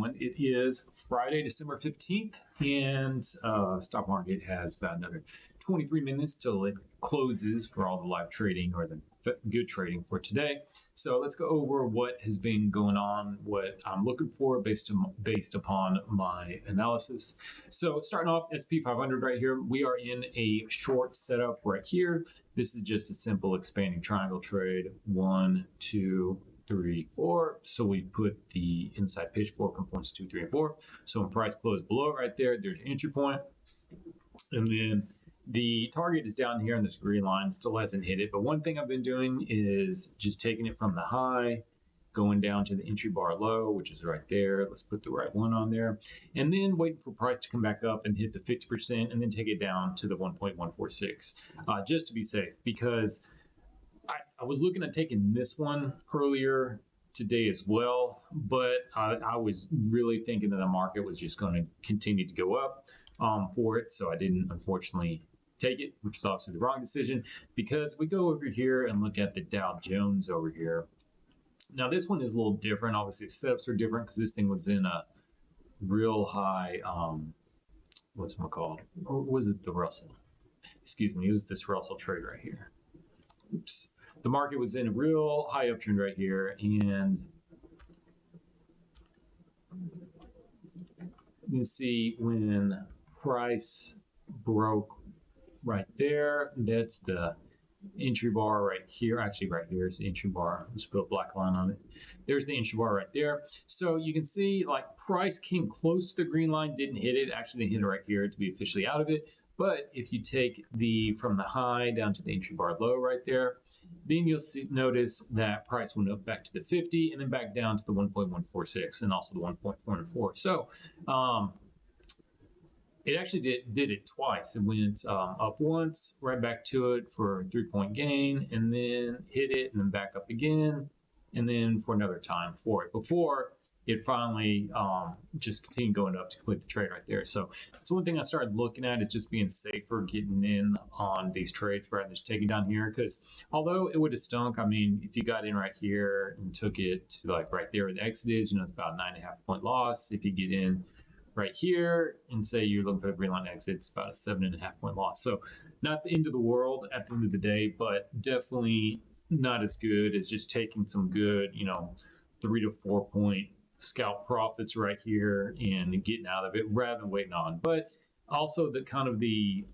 It is Friday, December 15th, and stock market has about another 23 minutes till it closes for all the live trading or the good trading for today. So let's go over what has been going on, what I'm looking for based upon my analysis. So starting off, S&P 500 right here, we are in a short setup right here. This is just a simple expanding triangle trade, 1, 2, 3, 4. So we put the inside pitchfork on points 2, 3, and 4. So when price closed below right there, there's your entry point. And then the target is down here on this green line, still hasn't hit it. But one thing I've been doing is just taking it from the high, going down to the entry bar low, which is right there. Let's put the right one on there. And then waiting for price to come back up and hit the 50% and then take it down to the 1.146 just to be safe, because I was looking at taking this one earlier today as well, but I was really thinking that the market was just going to continue to go up for it. So I didn't, unfortunately, take it, which is obviously the wrong decision, because we go over here and look at the Dow Jones over here. Now, this one is a little different. Obviously, the setups are different because this thing was in a real high, what's it called? Or was it the Russell? Excuse me, it was this Russell trade right here. Oops. The market was in a real high uptrend right here, and you can see when price broke right there, that's the entry bar right here. Actually, right here is the entry bar. Let's put a black line on it. There's the entry bar right there. So you can see like price came close to the green line, didn't hit it. Actually, they hit it right here to be officially out of it. But if you take the from the high down to the entry bar low right there, then you'll notice that price went up back to the 50 and then back down to the 1.146 and also the 1.44. So it actually did it twice. It went up once, right back to it for a 3-point gain, and then hit it, and then back up again, and then for another time for it before it finally just continued going up to complete the trade right there. So that's one thing I started looking at, is just being safer, getting in on these trades rather than just taking down here. Because although it would have stunk, I mean, if you got in right here and took it to like right there where the exit is, it's about a 9.5 point loss. If you get in right here and say you're looking for the green line exit, it's about a 7.5 point loss. So not the end of the world at the end of the day, but definitely not as good as just taking some good, 3 to 4 point scalp profits right here and getting out of it rather than waiting on. But also the kind of the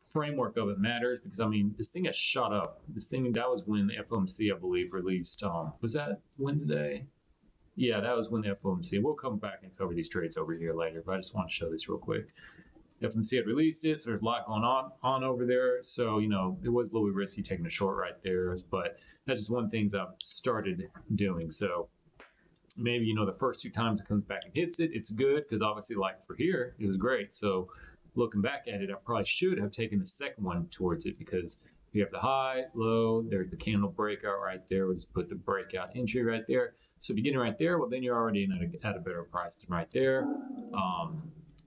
framework of it matters, because I mean, this thing has shot up. That was when the FOMC, I believe, released, was that Wednesday? Yeah, that was when the FOMC. We'll come back and cover these trades over here later, but I just want to show this real quick. FOMC had released it, so there's a lot going on over there. So, it was a little bit risky taking a short right there, but that's just one thing that I've started doing. So maybe, the first 2 times it comes back and hits it, it's good, because obviously like for here, it was great. So looking back at it, I probably should have taken the second one towards it, because you have the high, low, there's the candle breakout right there. We'll just put the breakout entry right there. So beginning right there, well, then you're already at a better price than right there.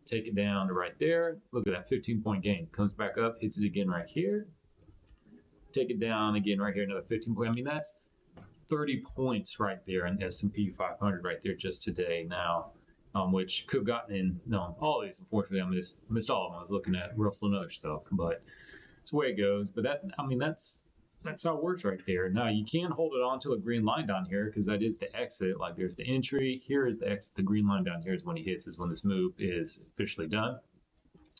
Take it down to right there. Look at that 15-point gain. Comes back up, hits it again right here. Take it down again right here, another 15 point. I mean, that's 30 points right there in the S&P 500 right there just today now, which could have gotten in. All of these, unfortunately, I missed all of them. I was looking at Russell and other stuff, but it's the way it goes. But that's how it works right there. Now you can hold it on to a green line down here, because that is the exit. Like there's the entry, here is the exit. The green line down here is when he hits, is when this move is officially done.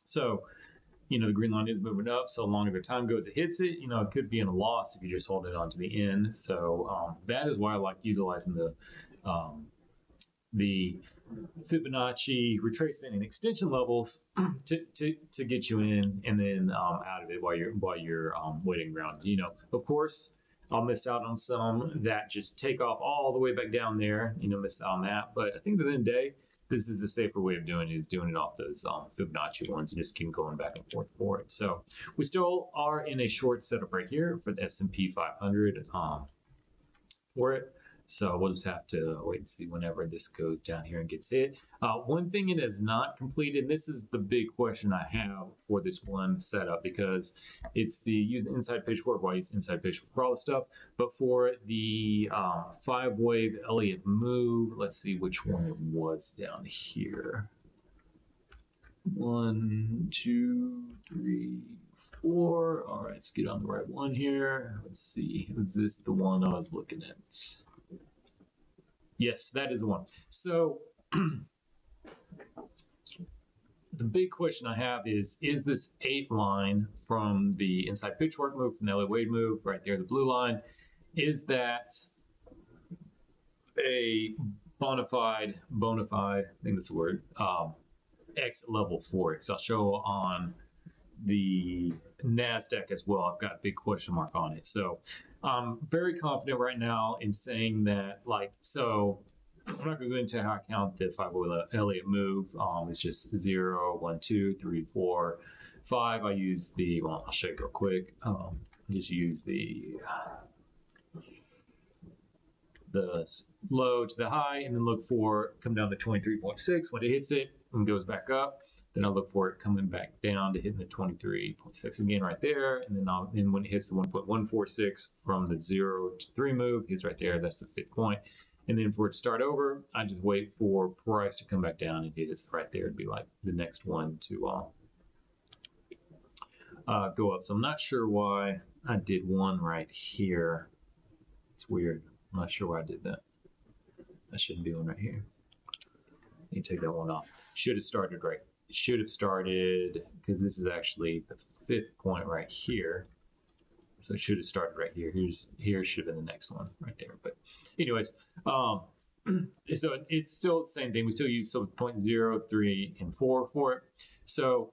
So, the green line is moving up. So longer the time goes, it hits it. It could be in a loss if you just hold it on to the end. So that is why I like utilizing the Fibonacci retracement and extension levels to get you in and then out of it while you're waiting around. Of course, I'll miss out on some that just take off all the way back down there. Miss out on that. But I think at the end of the day, this is a safer way of doing it, is doing it off those Fibonacci ones and just keep going back and forth for it. So we still are in a short setup right here for the S&P 500 for it. So we'll just have to wait and see whenever this goes down here and gets hit. One thing it has not completed, and this is the big question I have for this one setup, because it's the use the inside pitchfork. Well, I use inside pitchfork for all this stuff, but for the 5-wave Elliott move, let's see which one it was down here. 1, 2, 3, 4. All right, let's get on the right one here. Let's see. Is this the one I was looking at? Yes, that is the one. So the big question I have is this 8 line from the inside pitchfork move, from the Elliott Wade move, right there, the blue line, is that a bona fide, I think that's the word, exit level for it? Because I'll show on the Nasdaq as well. I've got a big question mark on it. So I'm very confident right now in saying that, like, so I'm not going to go into how I count the 5-wave Elliott move. It's just 0, 1, 2, 3, 4, 5. I use the, well, I'll show you real quick. Just use the low to the high, and then look for come down to 23.6. When it hits it and goes back up, then I'll look for it coming back down to hitting the 23.6 again right there. And then when it hits the 1.146 from the 0 to 3 move, it's right there. That's the 5th point. And then for it to start over, I just wait for price to come back down and hit it right there. It'd be like the next one to go up. So I'm not sure why I did one right here. It's weird. I'm not sure why I did that. I shouldn't be one right here. Let me take that one off. Should have started right. It should have started, because this is actually the 5th point right here. So it should have started right here. Here should have been the next one right there. But anyways, so it's still the same thing. We still use 0.0, 3, and 4 for it. So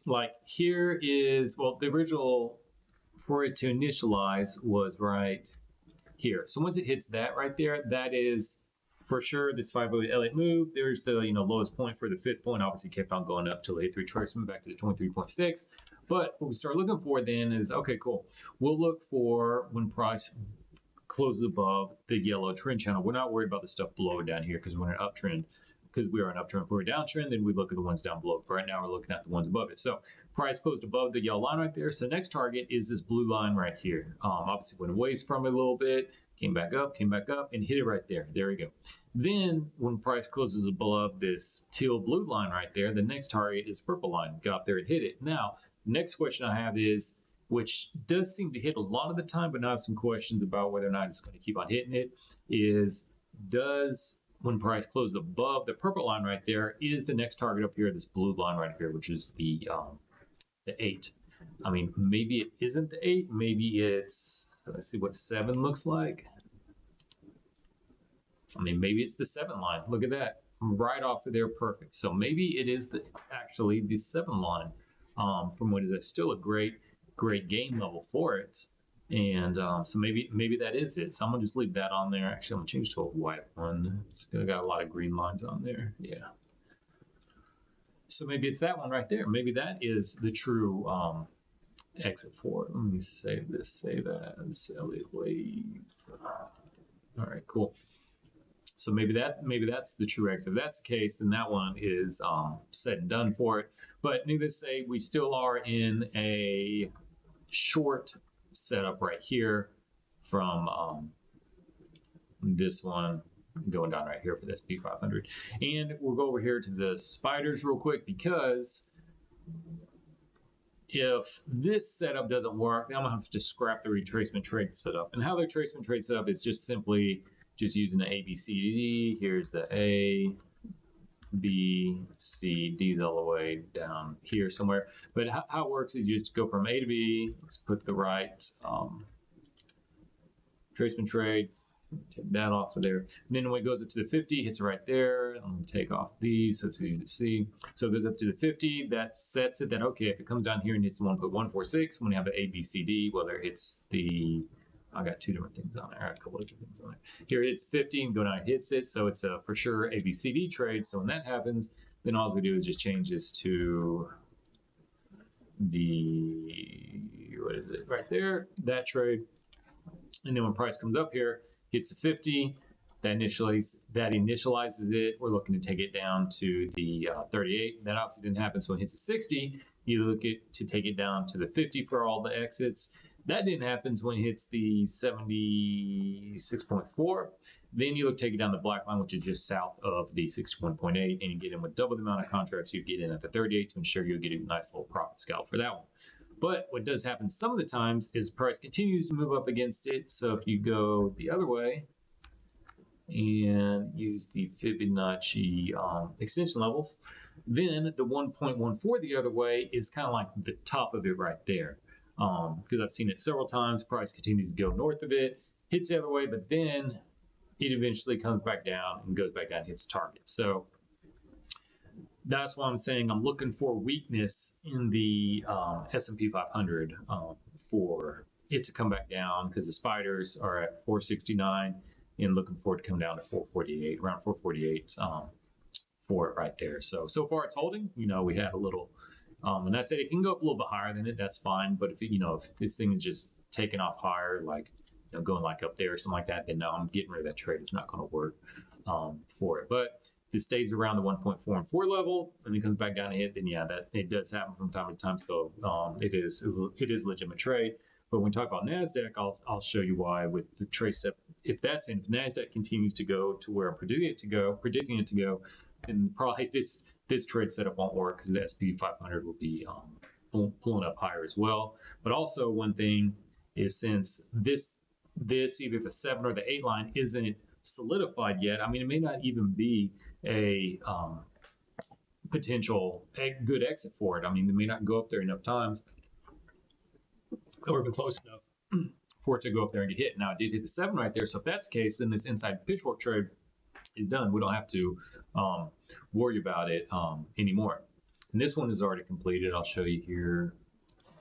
like here is, well, the original for it to initialize was right here. So once it hits that right there, that is for sure this 5-wave Elliott move. There's the lowest point for the 5th point. Obviously kept on going up till it hit the retracement back to the 23.6. But what we start looking for then is, okay, cool. We'll look for when price closes above the yellow trend channel. We're not worried about the stuff below down here because we're in an uptrend. Because we are an uptrend. If we're a downtrend, then we look at the ones down below. But right now we're looking at the ones above it. So price closed above the yellow line right there. So next target is this blue line right here. Obviously went away from it a little bit, came back up, and hit it right there. There we go. Then when price closes above this teal blue line right there, the next target is purple line. Got up there and hit it. Now, the next question I have is, which does seem to hit a lot of the time, but now I have some questions about whether or not it's going to keep on hitting it, is when price closes above the purple line right there, is the next target up here, this blue line right here, which is the 8. I mean, maybe it isn't the 8. Maybe it's, let's see what 7 looks like. I mean, maybe it's the 7 line. Look at that. Right off of there, perfect. So maybe it is actually the 7 line from what is still a great gain level for it. And so maybe that is it. So I'm gonna just leave that on there. Actually, I'm gonna change to a white one. It's got a lot of green lines on there. Yeah. So maybe it's that one right there. Maybe that is the true exit for it. Let me save this. Save as Elliott Wade. All right, cool. So maybe that's the true exit. If that's the case, then that one is said and done for it. But needless to say, we still are in a short setup right here from this one going down right here for this P500. And we'll go over here to the spiders real quick, because if this setup doesn't work, then I'm gonna have to scrap the retracement trade setup. And how the retracement trade setup is just simply just using the A, B, C, D. Here's the A, B, C, D's all the way down here somewhere. But how it works is you just go from A to B. Let's put the right retracement trade. Take that off of there. And then when it goes up to the 50, hits it right there. I'm going to take off these so it's easy to see. So it goes up to the 50. That sets it that, okay, if it comes down here and hits 1.146, when you have an A, B, C, D, whether it's the, I got 2 different things on there, a couple of different things on there. Here it's 50 and go down and hits it. So it's a for sure A, B, C, D trade. So when that happens, then all we do is just change this to the, what is it, right there, that trade. And then when price comes up here, hits the 50, that initializes it. We're looking to take it down to the 38. That obviously didn't happen, so it hits the 60. You look to take it down to the 50 for all the exits. That didn't happen when it hits the 76.4. Then you look to take it down the black line, which is just south of the 61.8, and you get in with double the amount of contracts you get in at the 38 to ensure you'll get a nice little profit scale for that one. But what does happen some of the times is price continues to move up against it. So if you go the other way and use the Fibonacci extension levels, then the 1.14 the other way is kind of like the top of it right there. Because I've seen it several times, price continues to go north of it, hits the other way, but then it eventually comes back down and goes back down and hits target. So that's why I'm saying I'm looking for weakness in the S&P 500 for it to come back down, because the spiders are at 469 and looking for it to come down to 448, around 448 for it right there. So far it's holding. We had a little, and I said it can go up a little bit higher than it. That's fine. But if this thing is just taking off higher, like going like up there or something like that, then no, I'm getting rid of that trade. It's not going to work for it. But if it stays around the 1.44 level and it comes back down to hit, then yeah, that it does happen from time to time. So it is a legitimate trade. But when we talk about Nasdaq, I'll show you why with the trace up. If Nasdaq continues to go to where I'm predicting it to go, then probably this trade setup won't work, because the S&P 500 will be pulling up higher as well. But also one thing is, since this either the 7 or the 8 line isn't solidified yet, I mean, it may not even be a potential good exit for it. I mean, they may not go up there enough times or even close enough for it to go up there and get hit. Now, it did hit the 7 right there. So if that's the case, then this inside pitchfork trade is done. We don't have to worry about it anymore. And this one is already completed. I'll show you here.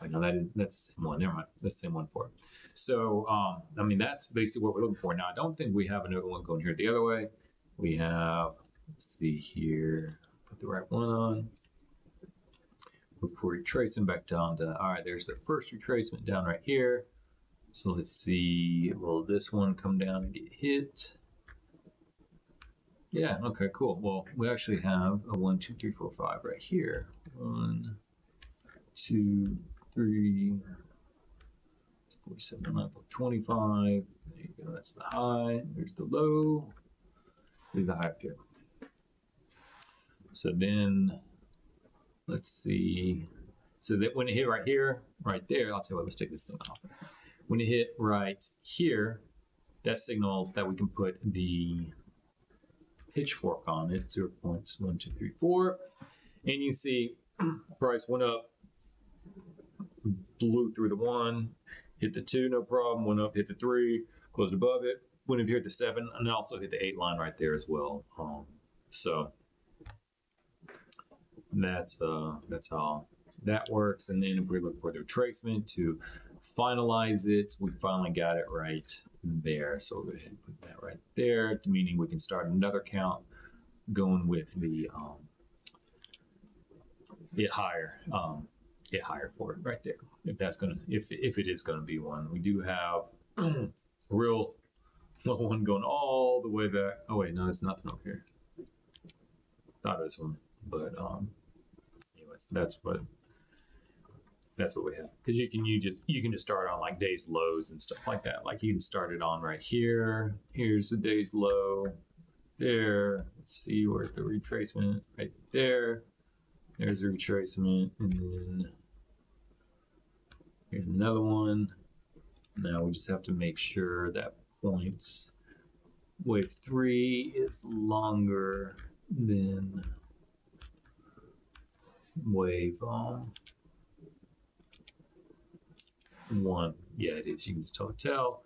Wait, no, that's the same one. Never mind. That's the same one for it. So, I mean, that's basically what we're looking for. Now, I don't think we have another one going here the other way. We have, let's see here, put the right one on. Look for retracing back down to, all right, there's the first retracement down right here. So let's see, will this one come down and get hit? Yeah, okay, cool. Well, we actually have a 1, 2, 3, 4, 5 right here. 1, 2, 3, 47, 25. There you go, that's the high. There's the low. There's the high up here. So then, let's see. So that when it hit right here, right there, I'll tell you what, let's take this thing off. When it hit right here, that signals that we can put the pitchfork on it, 0.1, 2, 3, 4. And you can see price went up, blew through the 1, hit the 2, no problem, went up, hit the 3, closed above it, went up here at the 7, and then also hit the 8 line right there as well. So that's how that works. And then if we look for the retracement to finalize it, we finally got it right there. So we'll go ahead and put that right there, meaning we can start another count going with the it higher for it right there. If it is gonna be one. We do have a real low one going all the way back. Oh wait, no, there's nothing over here. Thought it was one, but anyways, that's what we have. Because you can just start on like days lows and stuff like that. Like you can start it on right here. Here's the day's low. There. Let's see, where's the retracement? Right there. There's the retracement, and then here's another one. Now we just have to make sure that points wave 3 is longer than wave 1. Yeah, it is. You can just tell.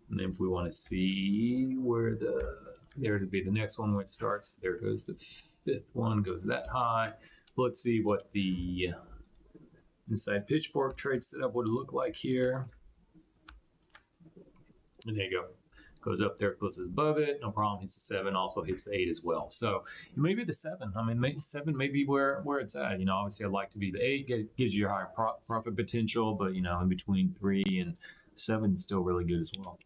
And then if we want to see where there to be the next one where it starts, there goes the 5th one, goes that high. Let's see what the inside pitchfork trade setup would look like here. And there you go. Goes up there, closes above it, no problem, hits the 7, also hits the 8 as well. So maybe the 7. I mean, 7 may be where it's at. Obviously I'd like to be the 8, gives you a higher profit potential, but in between 3 and 7 is still really good as well.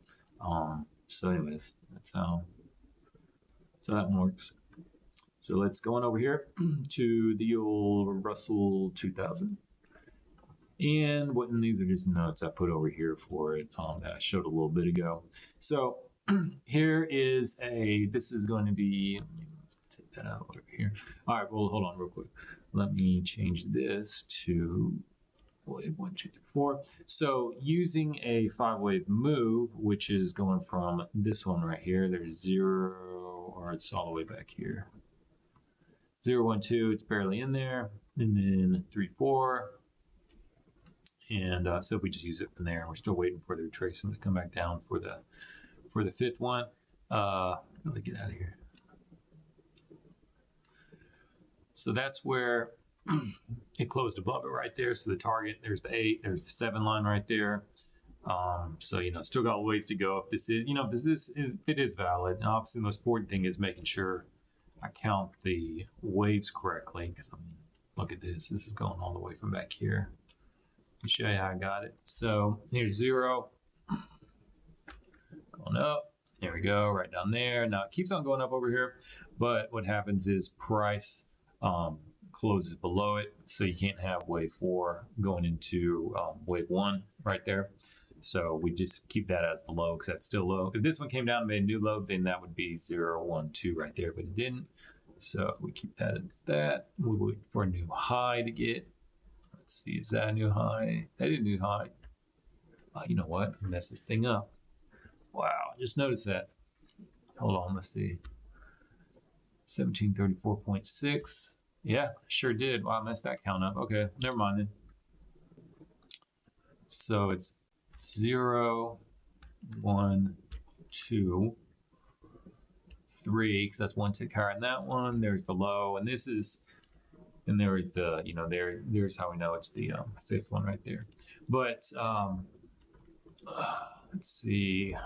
So anyways, that's how that works. So let's go on over here to the old Russell 2000. And these are just notes I put over here for it that I showed a little bit ago. So here is this is going to be, take that out over here. All right, well, hold on real quick. Let me change this to wave 1, 2, 3, 4. So using a 5-wave move, which is going from this one right here, there's 0, or it's all the way back here. 0, 1, 2, it's barely in there. And then 3, 4. And so if we just use it from there, we're still waiting for the retracement to come back down for the 5th one. Let me get out of here. So that's where it closed above it right there. So the target, there's the 8, there's the 7 line right there. So still got a ways to go. If this is, if it is valid. And obviously, the most important thing is making sure I count the waves correctly. Because look at this. This is going all the way from back here. Let me show you how I got it. So here's 0, going up. There we go, right down there. Now it keeps on going up over here, but what happens is price closes below it, so you can't have wave 4 going into wave 1 right there. So we just keep that as the low because that's still low. If this one came down and made a new low, then that would be 0, 1, 2 right there, but it didn't. So we keep that as that. We wait for a new high to get. Let's see, is that a new high? That is a new high. You know what? Mess this thing up. Wow, just noticed that. Hold on, let's see. 1734.6. Yeah, sure did. Wow, I messed that count up. Okay, never mind then. So it's 0, 1, 2, 3, because that's one tick higher than that one. There's the low, and this is. And there is the, there's how we know it's the 5th one right there. But let's see. I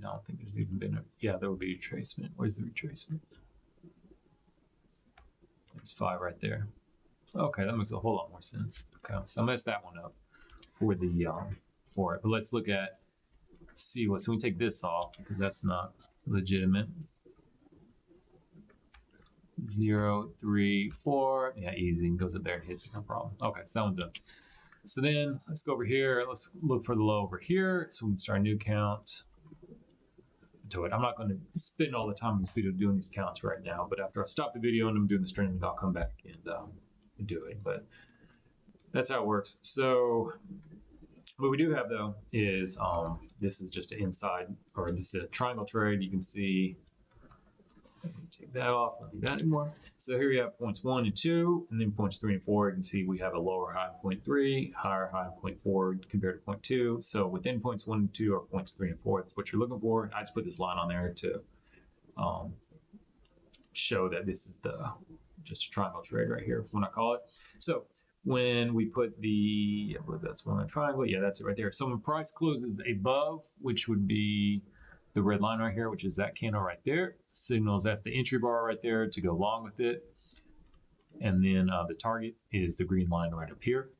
don't think there's even been yeah, there will be retracement. Where's the retracement? It's 5 right there. Okay, that makes a whole lot more sense. Okay, so I messed that one up for the for it. But let's look at see what. So we take this off because that's not legitimate. 0, 3, 4. Yeah, easy. Goes up there and hits it, no problem. Okay, so that one's done. So then let's go over here. Let's look for the low over here. So we can start a new count. Do it. I'm not going to spend all the time in this video doing these counts right now, but after I stop the video and I'm doing the training, I'll come back and do it. But that's how it works. So what we do have though is this is just an inside, or this is a triangle trade. You can see. Take that off, not do that anymore. So here we have points 1 and 2, and then points 3 and 4. You can see we have a lower high of point 3, higher high of point 4 compared to point 2. So within points 1 and 2 are points 3 and 4. That's what you're looking for. I just put this line on there to show that this is just a triangle trade right here, when I call it. So when we put I believe that's one on triangle. Yeah, that's it right there. So when price closes above, which would be the red line right here, which is that candle right there, signals that's the entry bar right there to go along with it. And then the target is the green line right up here.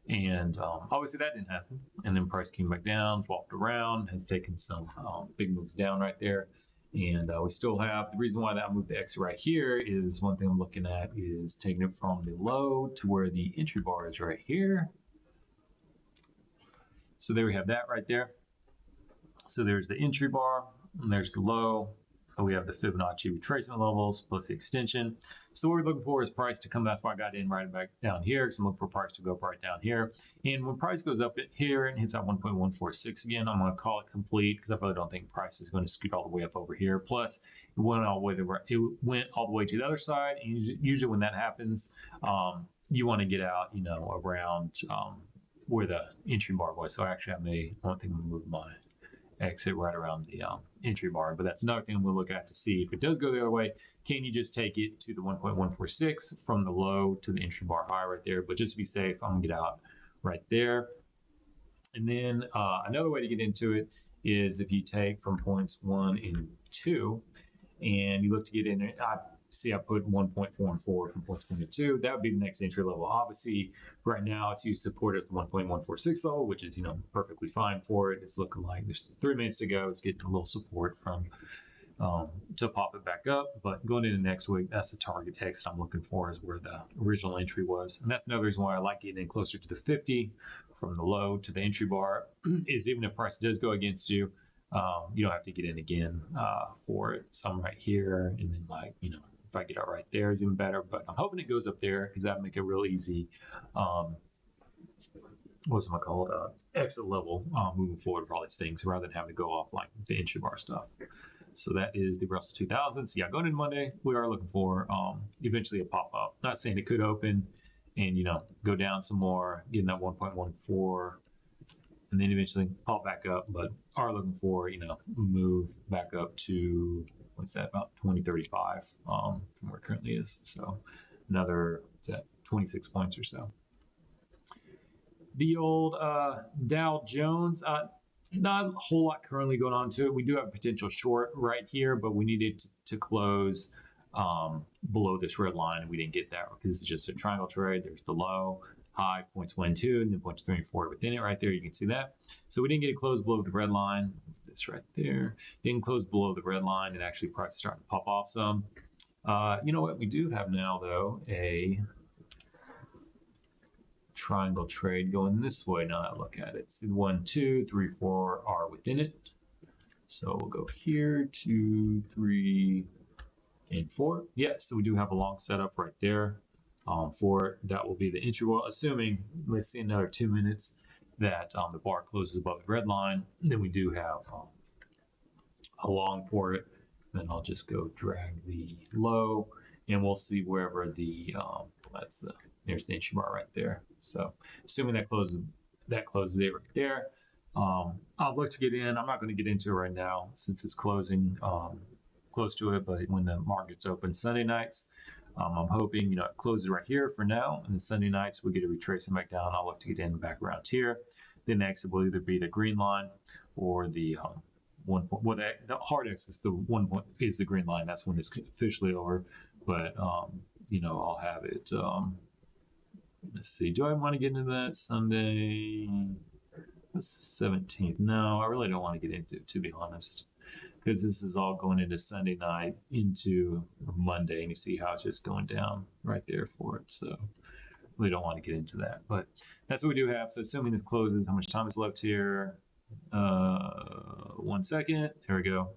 And obviously that didn't happen. And then price came back down, swapped around, has taken some big moves down right there. And we still have, the reason why that I moved the exit right here is one thing I'm looking at is taking it from the low to where the entry bar is right here. So there we have that right there. So there's the entry bar, and there's the low, and we have the Fibonacci retracement levels plus the extension. So what we're looking for is price to come. That's why I got in right back down here, because I'm looking for price to go up right down here. And when price goes up here and hits that 1.146 again, I'm going to call it complete, because I really don't think price is going to scoot all the way up over here. Plus, it went all the way to the other side. And usually when that happens, you want to get out, around where the entry bar was. So actually, I don't think I'm going to move my exit right around the entry bar, but that's another thing we'll look at to see if it does go the other way. Can you just take it to the 1.146 from the low to the entry bar high right there? But just to be safe, I'm gonna get out right there. And then another way to get into it is if you take from points 1 and 2 and you look to get in it. see I put 1.44 from 0.22. That would be the next entry level. Obviously, right now it's used support at the 1.146 level, which is, perfectly fine for it. It's looking like there's 3 minutes to go. It's getting a little support from to pop it back up. But going into next week, that's the target exit I'm looking for, is where the original entry was. And that's another reason why I like getting in closer to the 50 from the low to the entry bar, is even if price does go against you, you don't have to get in again for it. So I'm right here, and then if I get out right there is even better. But I'm hoping it goes up there, because that would make it real easy. What's it called? Exit level moving forward for all these things, rather than having to go off like the entry bar stuff. So that is the Russell 2000. So yeah, going into Monday, we are looking for eventually a pop up. Not saying it could open and go down some more, getting that 1.14, and then eventually pop back up, but are looking for move back up to, what's that, about 2035 from where it currently is. So another 26 points or so. The old Dow Jones. Not a whole lot currently going on to it. We do have a potential short right here, but we needed to close below this red line. We didn't get that because it's just a triangle trade. There's the low, high, points 1 and 2, and then points 3 and 4 within it right there. You can see that. So we didn't get it closed below the red line. This right there. Didn't close below the red line, and actually price starting to pop off some. You know what? We do have now, though, a triangle trade going this way. Now I look at it. It's 1, 2, 3, 4 are within it. So we'll go here, 2, 3, and 4. Yeah, so we do have a long setup right there for it. That will be the entry. Well, assuming, let's see, another 2 minutes that the bar closes above the red line, then we do have a long for it. Then I'll just go drag the low, and we'll see wherever the there's the entry bar right there. So assuming that closes it right there. I'll look to get in. I'm not going to get into it right now since it's closing close to it, but when the market's open Sunday nights, I'm hoping it closes right here for now, and then Sunday nights we get a retracement back down. I'll look to get in back around here. The next will either be the green line or the 1 point. Well, the hard X is the 1 point is the green line. That's when it's officially over. But I'll have it. Let's see. Do I want to get into that Sunday? That's the 17th. No, I really don't want to get into it, to be honest, because this is all going into Sunday night into Monday, and you see how it's just going down right there for it. So really don't want to get into that, but that's what we do have. So assuming this closes, how much time is left here? 1 second. There we go.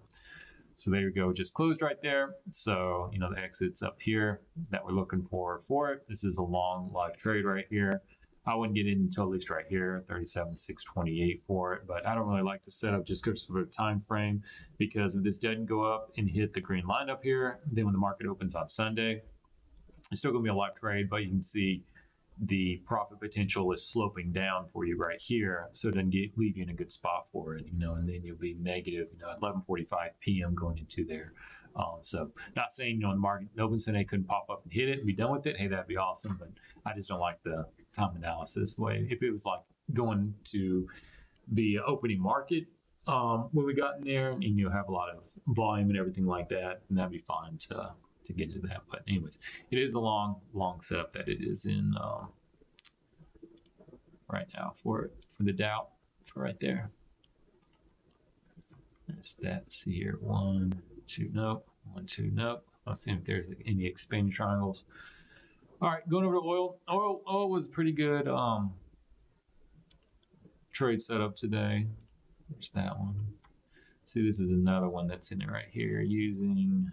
So there we go, just closed right there. So, the exit's up here that we're looking for it. This is a long live trade right here. I wouldn't get in until at least right here, 37,628 for it. But I don't really like the setup just because of the time frame, because if this doesn't go up and hit the green line up here, then when the market opens on Sunday, it's still going to be a live trade, but you can see the profit potential is sloping down for you right here, so it doesn't leave you in a good spot for it, and then you'll be negative, at 11:45 p.m. going into there. So not saying, the market opens today couldn't pop up and hit it and be done with it. Hey, that'd be awesome, but I just don't like the time analysis way. If it was like going to the opening market when we got in there, and you have a lot of volume and everything like that, and that'd be fine to get into that. But anyways, it is a long setup that it is in right now for the Dow, for right there. That's that. Let's see here. 1, 2, nope. 1, 2, nope. Let's see if there's any expanding triangles. All right, going over to oil. Oil was pretty good trade setup today. There's that one. See, this is another one that's in it right here using.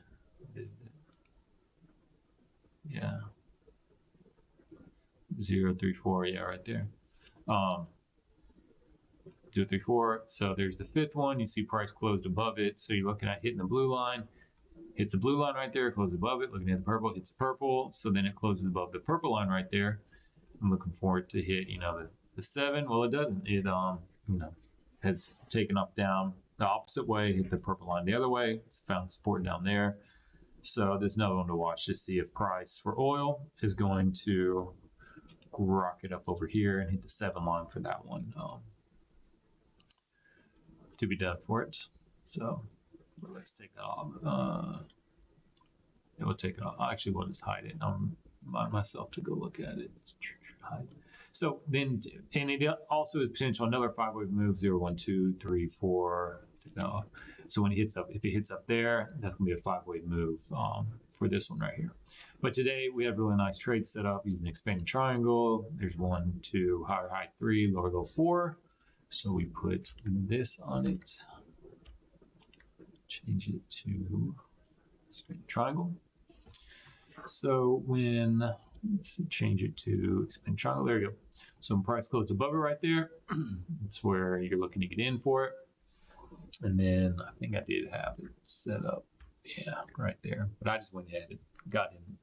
Yeah, 034. Yeah, right there. 034. So there's the fifth one. You see price closed above it. So you're looking at hitting the blue line. Hits the blue line right there. Closes above it. Looking at the purple. Hits the purple. So then it closes above the purple line right there. I'm looking for it to hit, the 7. Well, it doesn't. It has taken up down the opposite way. Hit the purple line the other way. It's found support down there. So there's another one to watch to see if price for oil is going to rocket up over here and hit the 7 line for that one to be done for it. So let's take that off. we'll take it off. Actually, we'll just hide it. Myself to go look at it. Hide. So then, and it also is potential another 5-wave move, 0, 1, 2, 3, 4. Take that off. So when it hits up, if it hits up there, that's gonna be a 5-wave move for this one right here. But today we have really nice trades set up using expanding triangle. There's 1, 2, higher high 3, lower low 4. So we put this on it. Change it to expanding triangle. So when, let's change it to expand triangle, there you go. So when price closed above it right there, that's where you're looking to get in for it. And then I think I did have it set up, yeah, right there. But I just went ahead and got in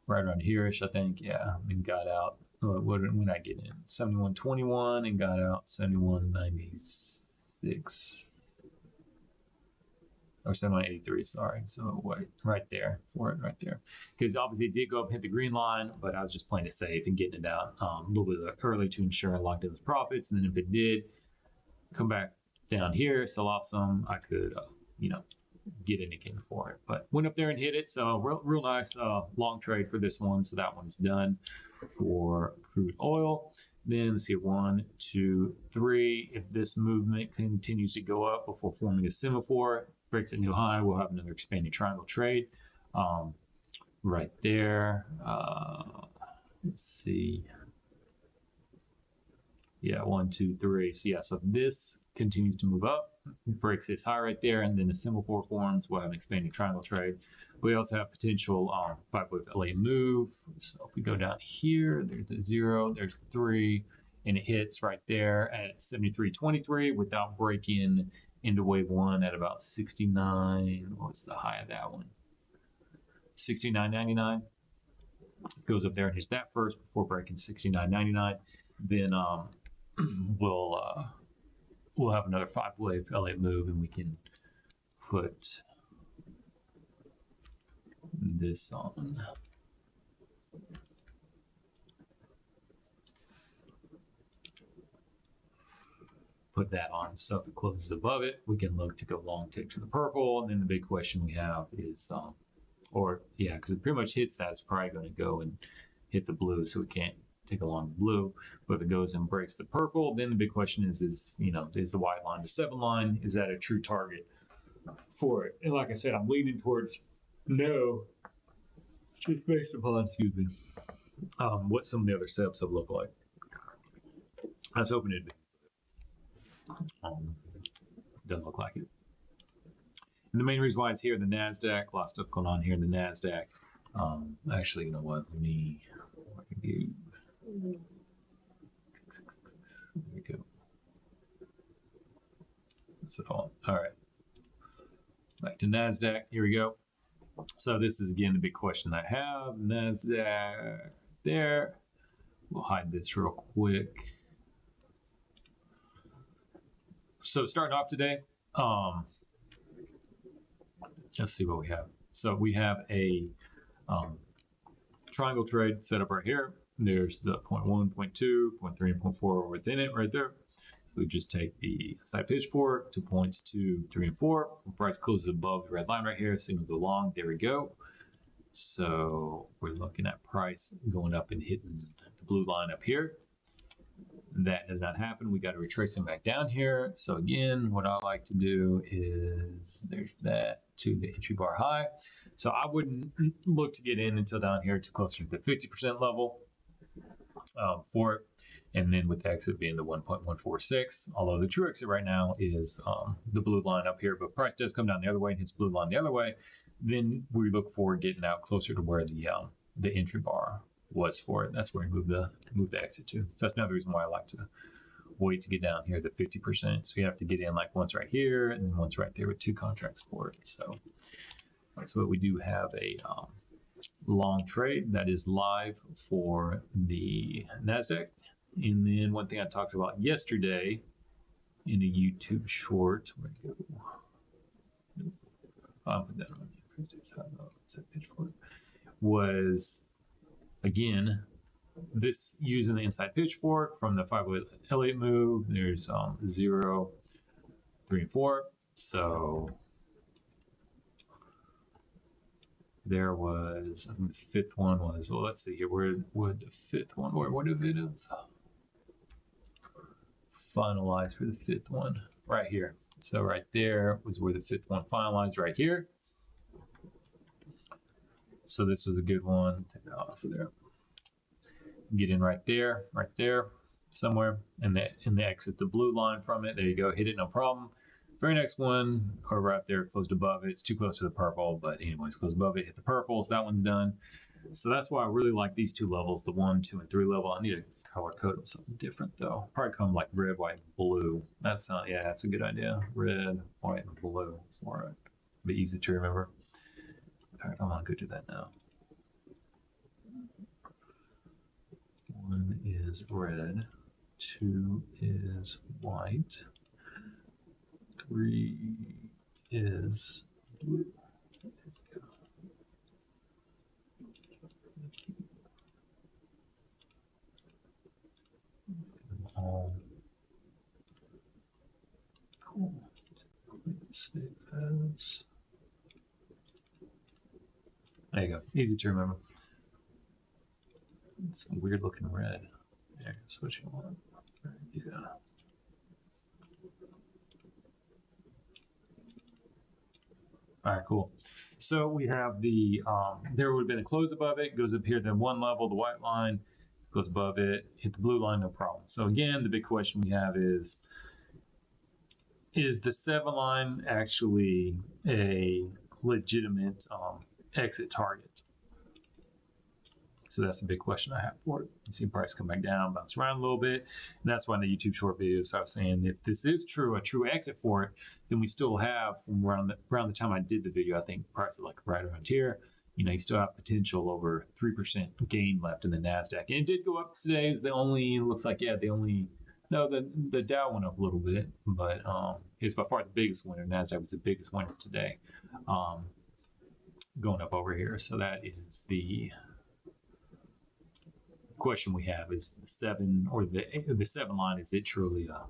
right around here-ish, I think, yeah, and got out. When did I get in? 71.21 and got out 71.96. Or 71.83, sorry. So wait, right there for it, right there. Because obviously it did go up and hit the green line, but I was just playing it safe and getting it out a little bit early to ensure I locked in those profits. And then if it did come back down here, sell off some, I could, get in again for it. But went up there and hit it. So real nice long trade for this one. So that one's done for crude oil. Then let's see, 1, 2, 3. If this movement continues to go up before forming a semaphore, breaks a new high, we'll have another expanding triangle trade right there. Let's see. Yeah, 1, 2, 3. So yeah, so if this continues to move up, breaks this high right there, and then the semaphore forms, we'll have an expanding triangle trade. We also have potential 5-wave LA move. So if we go down here, there's a 0, there's 3, and it hits right there at 73.23 without breaking into wave 1 at about 69. What's the high of that one? 69.99. Goes up there and hits that first before breaking 69.99. Then we'll have another 5-wave LA move, and we can put this on. Put that on. So if it closes above it, we can look to go long, take to the purple. And then the big question we have is, because it pretty much hits that, it's probably going to go and hit the blue, so we can't take along the blue. But if it goes and breaks the purple, then the big question is the white line to 7 line, is that a true target for it? And like I said, I'm leaning towards no, just based upon, what some of the other setups have looked like. I was hoping it'd be. Doesn't look like it. And the main reason why it's here, the Nasdaq, a lot of stuff going on here in the Nasdaq. Actually, you know what? Let me there we go. That's it all. All right. Back to Nasdaq. Here we go. So this is again the big question I have. Nasdaq there. We'll hide this real quick. So starting off today, let's see what we have. So we have a triangle trade set up right here. There's the 0.1, 0.2, 0.3, and 0.4 within it right there. So we just take the side pitchfork to points 2, 3, and 4. When price closes above the red line right here, signal go long. There we go. So we're looking at price going up and hitting the blue line up here. That has not happened. We got to retrace them back down here. So again, what I like to do is there's that to the entry bar high. So I wouldn't look to get in until down here to closer to the 50% level for it. And then with the exit being the 1.146, although the true exit right now is the blue line up here. But if price does come down the other way and hits blue line the other way, then we look for getting out closer to where the entry bar was for it. That's where we move the exit to. So that's another reason why I like to wait to get down here to 50%. So you have to get in like once right here and then once right there with 2 contracts for it. So we do have a long trade that is live for the Nasdaq. And then one thing I talked about yesterday in a YouTube short, where'd it go? I'll put that on was again, this using the inside pitchfork from the 5-wave L8 move. There's 0, 3, and 4. So there was, I think the fifth one was, well, let's see here, where would the fifth one, where would it have finalized for the fifth one? Right here. So right there was where the fifth one finalized, right here. So this was a good one. Take that off of there. Get in right there, somewhere, and the exit the blue line from it. There you go, hit it, no problem. Very next one, or right there, closed above it. It's too close to the purple, but anyways, closed above it, hit the purple, so that one's done. So that's why I really like these two levels, the 1, 2, and 3 level. I need a color code of something different though. Probably come like red, white, blue. That's not, yeah, that's a good idea. Red, white, and blue for it. Be easy to remember. All right, I'm gonna go do that now. 1 is red, 2 is white, 3 is blue. Let's go. All cool. Save as. There you go. Easy to remember. It's a weird looking red. There, that's what you want. Yeah. All right, cool. So we have the, there would have been a close above it, goes up here, then one level, the white line, goes above it, hit the blue line, no problem. So again, the big question we have is the 7 line actually a legitimate exit target? So that's the big question I have for it. You see price come back down, bounce around a little bit. And that's why in the YouTube short videos I was saying if this is true, a true exit for it, then we still have from around the time I did the video, I think price is like right around here. You know, you still have potential over 3% gain left in the Nasdaq. And it did go up today. Is the only, looks like, yeah, the only, no, the Dow went up a little bit, but it's by far the biggest winner. Nasdaq was the biggest winner today, going up over here. So that is the question we have, is the 7 or the 7 line, is it truly a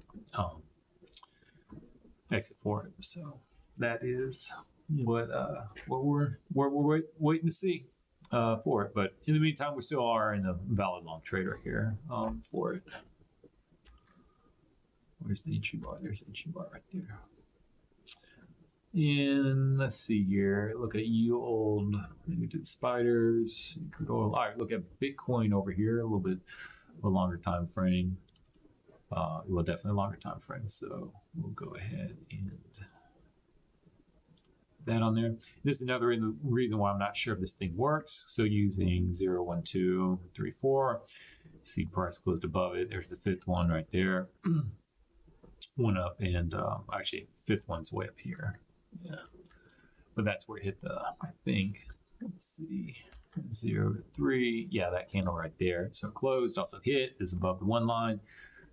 exit for it? So that is what we're waiting to see for it. But in the meantime, we still are in a valid long trade right here for it. Where's the entry bar? There's the entry bar right there. And let's see here. Look at yield. Maybe to the spiders. Crude oil. All right. Look at Bitcoin over here. A little bit of a longer time frame. Well, definitely a longer time frame. So we'll go ahead and that on there. This is another reason why I'm not sure if this thing works. So using 0, 1, 2, 3, 4. See price closed above it. There's the 5th one right there. One up, and actually 5th one's way up here. Yeah, but that's where it hit the, I think, let's see, 0 to 3. Yeah, that candle right there. So closed, also hit, is above the 1 line.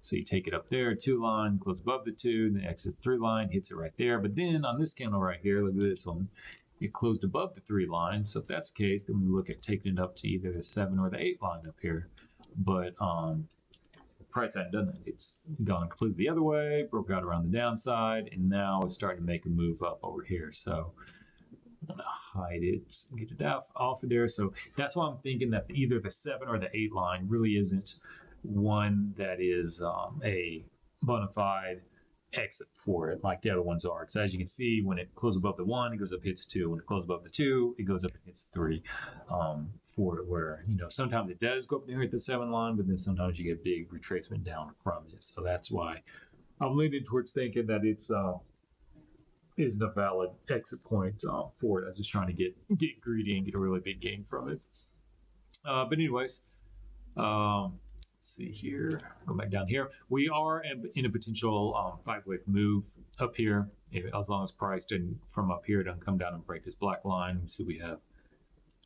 So you take it up there, 2 line, close above the 2, then exits 3 line, hits it right there. But then on this candle right here, look at this one, it closed above the 3 line. So if that's the case, then we look at taking it up to either the 7 or the 8 line up here. But price hadn't done that. It's gone completely the other way, broke out around the downside, and now it's starting to make a move up over here. So I'm going to hide it, get it off of there. So that's why I'm thinking that either the 7 or the 8 line really isn't one that is a bona fide exit for it like the other ones are. Because as you can see, when it closes above the 1, it goes up, hits 2. When it closes above the 2, it goes up and hits 3. For it, where, you know, sometimes it does go up there at the 7 line, but then sometimes you get a big retracement down from it. So that's why I'm leaning towards thinking that it's isn't a valid exit point for it. I was just trying to get greedy and get a really big gain from it. But anyways, let's see here. Go back down here. We are in a potential 5-wave move up here. As long as price didn't from up here doesn't come down and break this black line. So we have,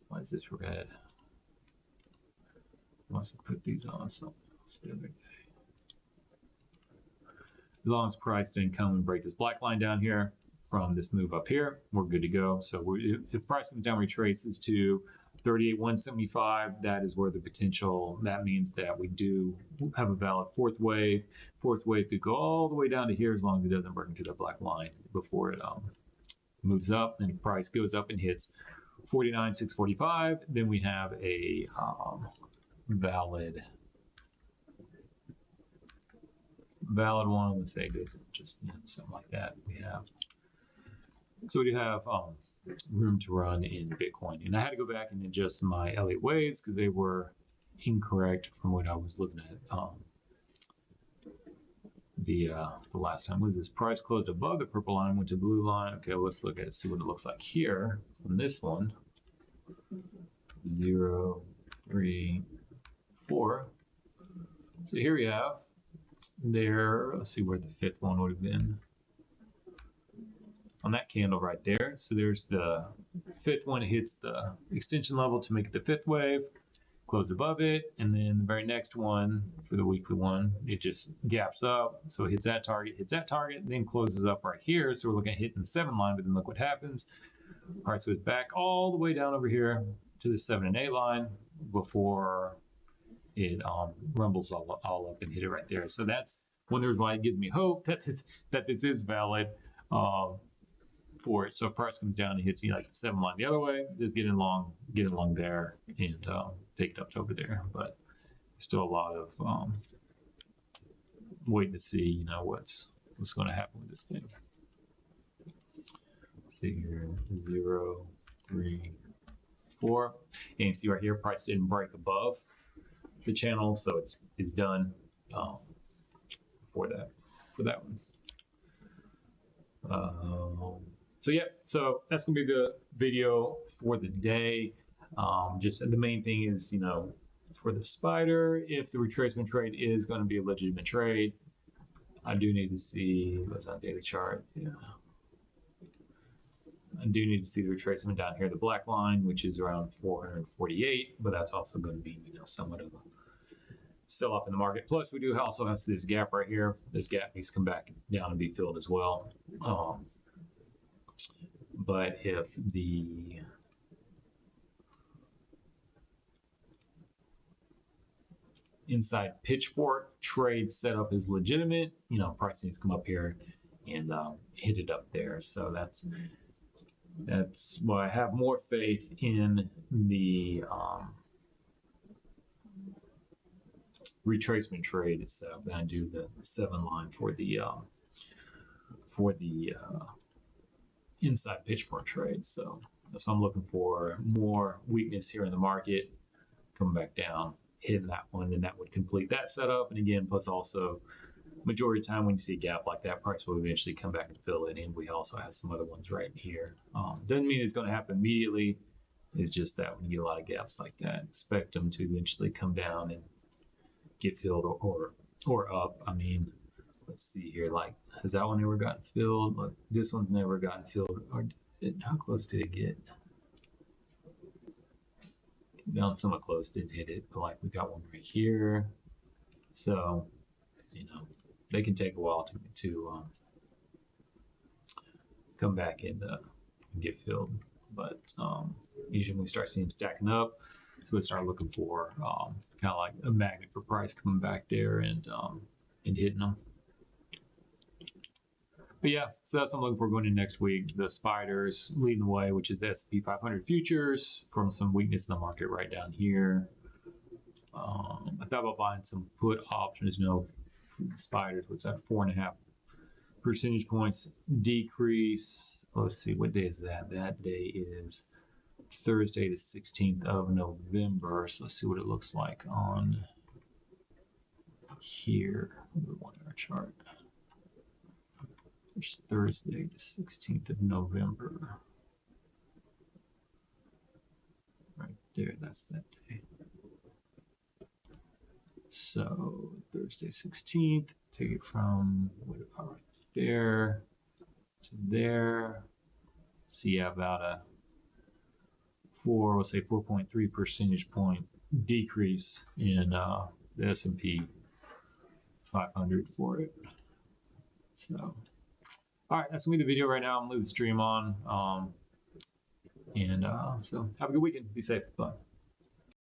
why is this red? I must have put these on something else the other day. As long as price didn't come and break this black line down here from this move up here, we're good to go. So if price comes down, retraces to 38,175, that is where the potential, that means that we do have a valid 4th wave. 4th wave could go all the way down to here as long as it doesn't break into the black line before it moves up. And if price goes up and hits 49,645. Then we have a valid one. Let's say this, just something like that. We have, so we do have room to run in Bitcoin, and I had to go back and adjust my Elliott waves because they were incorrect from what I was looking at the last time. Was this price closed above the purple line, went to blue line? Okay, well, let's look at it, see what it looks like here from this one. 0, 3, 4. So here we have there. Let's see where the fifth one would have been on that candle right there. So there's the fifth one. It hits the extension level to make it the fifth wave, close above it, and then the very next one for the weekly one, it just gaps up. So it hits that target, and then closes up right here. So we're looking at hitting the 7 line, but then look what happens. All right, so it's back all the way down over here to the 7 and 8 line before it rumbles all up and hit it right there. So that's one of the reasons why it gives me hope that this is valid for it. So if price comes down and hits like the 7 line the other way, just get along there and take it up to over there. But still a lot of waiting to see, what's going to happen with this thing. Let's see here, 0, 3, 4. And you can see right here, price didn't break above the channel, so it's done for that one. So yeah, so that's gonna be the video for the day. Just the main thing is, for the spider, if the retracement trade is going to be a legitimate trade, I do need to see what's on daily chart. Yeah, I do need to see the retracement down here, the black line, which is around 448, but that's also going to be, somewhat of a sell-off in the market. Plus, we do also have this gap right here. This gap needs to come back down and be filled as well. But if the inside pitchfork trade setup is legitimate, price needs to come up here and hit it up there. So that's why I have more faith in the retracement trade itself than I do the 7 line for the inside pitchfork trade. So that's what I'm looking for, more weakness here in the market, coming back down, hitting that one, and that would complete that setup. And again, plus also majority of the time when you see a gap like that, price will eventually come back and fill it in. We also have some other ones right here. Doesn't mean it's going to happen immediately. It's just that when you get a lot of gaps like that, expect them to eventually come down and get filled or up. I mean, let's see here, like, has that one ever gotten filled? Look, this one's never gotten filled. Or how close did it get? Down somewhat close, didn't hit it, but like we got one right here. So, they can take a while to come back and get filled. But usually when we start seeing them stacking up, so we start looking for kind of like a magnet for price coming back there and hitting them. But yeah, so that's what I'm looking for going into next week. The spiders leading the way, which is the S&P 500 futures, from some weakness in the market right down here. I thought about buying some put options, spiders. What's that? 4.5 percentage points decrease. Let's see, what day is that? That day is Thursday, the 16th of November. So let's see what it looks like on here. The 1 hour chart. It's Thursday, the 16th of November. Right there, that's that day. So Thursday 16th, take it from right there to there. See, about a we'll say 4.3 percentage point decrease in the S&P 500 for it. So, all right, that's gonna be the video right now. I'm gonna leave the stream on. So have a good weekend. Be safe. Bye.